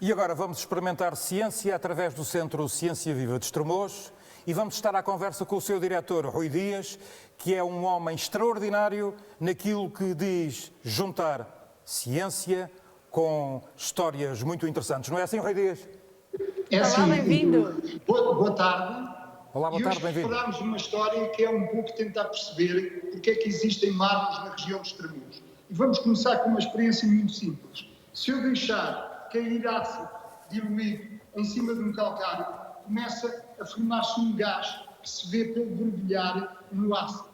E agora vamos experimentar ciência através do Centro Ciência Viva de Estremoz e vamos estar à conversa com o seu diretor, Rui Dias, que é um homem extraordinário naquilo que diz juntar ciência com histórias muito interessantes. Não é assim, Rui Dias? É assim. Olá, bem-vindo. Boa tarde. Olá, boa tarde, bem-vindo. E hoje falámos de uma história que é um pouco tentar perceber porque é que existem marcos na região de Estremoz. E vamos começar com uma experiência muito simples. Se eu deixar cair ácido diluído em cima de um calcário, começa a formar-se um gás que se vê pelo borbulhar no ácido.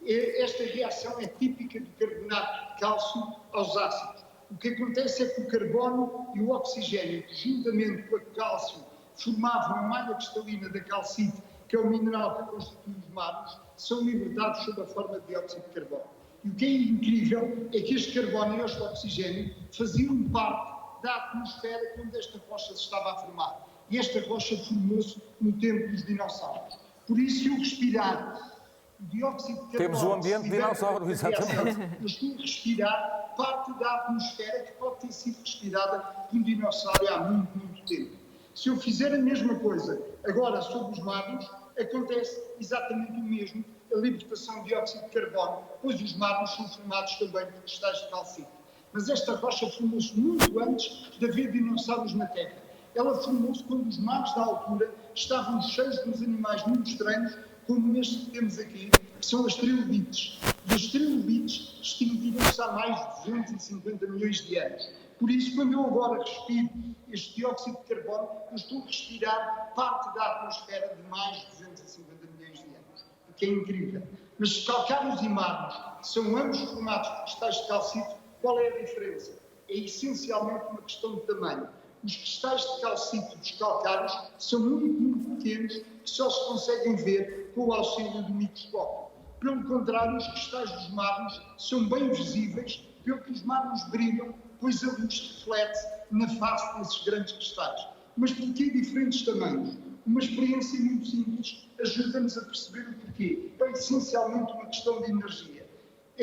Esta reação é típica do carbonato de cálcio aos ácidos. O que acontece é que o carbono e o oxigênio, juntamente com o cálcio, formavam a malha cristalina da calcite, que é o mineral que constitui os marmos, são libertados sob a forma de dióxido de carbono. E o que é incrível é que este carbono e este oxigênio faziam parte da atmosfera quando esta rocha se estava a formar. E esta rocha formou-se no tempo dos dinossauros. Por isso, se eu respirar o dióxido de carbono... Temos o ambiente de dinossauro, exatamente. Eu estou a respirar parte da atmosfera que pode ter sido respirada por um dinossauro há muito, muito tempo. Se eu fizer a mesma coisa agora sobre os mármores, acontece exatamente o mesmo, a libertação de dióxido de carbono, pois os mármores são formados também por cristais de calcite. Mas esta rocha formou-se muito antes de haver dinossauros na Terra. Ela formou-se quando os mares da altura estavam cheios de uns animais muito estranhos, como este que temos aqui, que são as trilobites. E as trilobites extinguiram-se há mais de 250 milhões de anos. Por isso, quando eu agora respiro este dióxido de carbono, eu estou a respirar parte da atmosfera de mais de 250 milhões de anos. O que é incrível. Mas calcários e mármores são ambos formados por cristais de calcite. Qual é a diferença? É essencialmente uma questão de tamanho. Os cristais de calcite dos calcários são muito, muito pequenos, que só se conseguem ver com o auxílio do microscópio. Pelo contrário, os cristais dos mármores são bem visíveis, pelo que os mármores brilham, pois a luz reflete na face desses grandes cristais. Mas porquê diferentes tamanhos? Uma experiência muito simples ajuda-nos a perceber o porquê. É essencialmente uma questão de energia.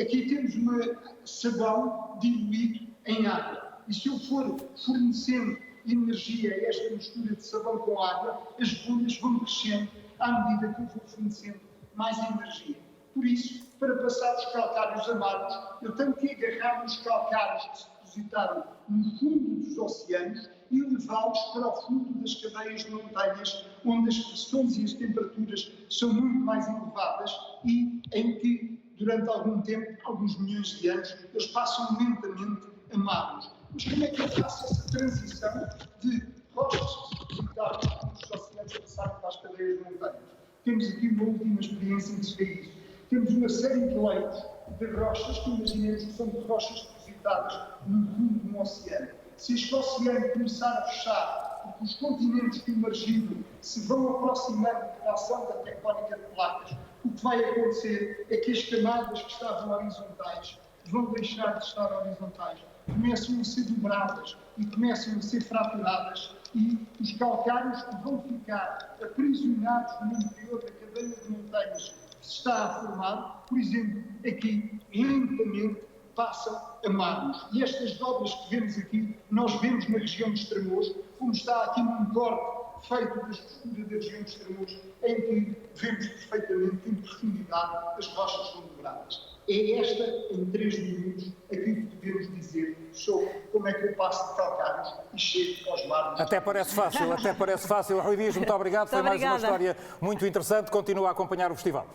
Aqui temos sabão diluído em água. E se eu for fornecendo energia a esta mistura de sabão com água, as bolhas vão crescendo à medida que eu vou fornecendo mais energia. Por isso, para passar os calcários a mármores, eu tenho que agarrar nos calcários que se depositaram no fundo dos oceanos e levá-los para o fundo das cadeias de montanhas, onde as pressões e as temperaturas são muito mais elevadas e em que, durante algum tempo, alguns milhões de anos, eles passam lentamente a mármores. Mas como é que eu faço essa transição de rochas que se depositaram nos oceanos passaram para as cadeias de montanhas? Temos aqui uma última experiência em que se vê isso. Temos uma série de leitos de rochas que imaginemos que são de rochas depositadas no fundo de um oceano. Se este oceano começar a fechar, porque os continentes que emergiram se vão aproximando da ação da tectónica de placas, o que vai acontecer é que as camadas que estavam horizontais vão deixar de estar horizontais, começam a ser dobradas e começam a ser fraturadas e os calcários vão ficar aprisionados no interior da cadeia de montanhas que se está a formar, por exemplo, aqui, lentamente passam a mármores. E estas dobras que vemos aqui, nós vemos na região de Estremoz, como está aqui num corte feito da estrutura da região de Estremoz, em que vemos perfeitamente em profundidade as rochas são dobradas. É esta, em 3 minutos, aquilo que podemos dizer sobre como é que eu passo de calcários e chego aos mármores. Até parece fácil, até parece fácil. Rui Dias, muito obrigado. Foi mais uma história muito interessante. Continua a acompanhar o festival.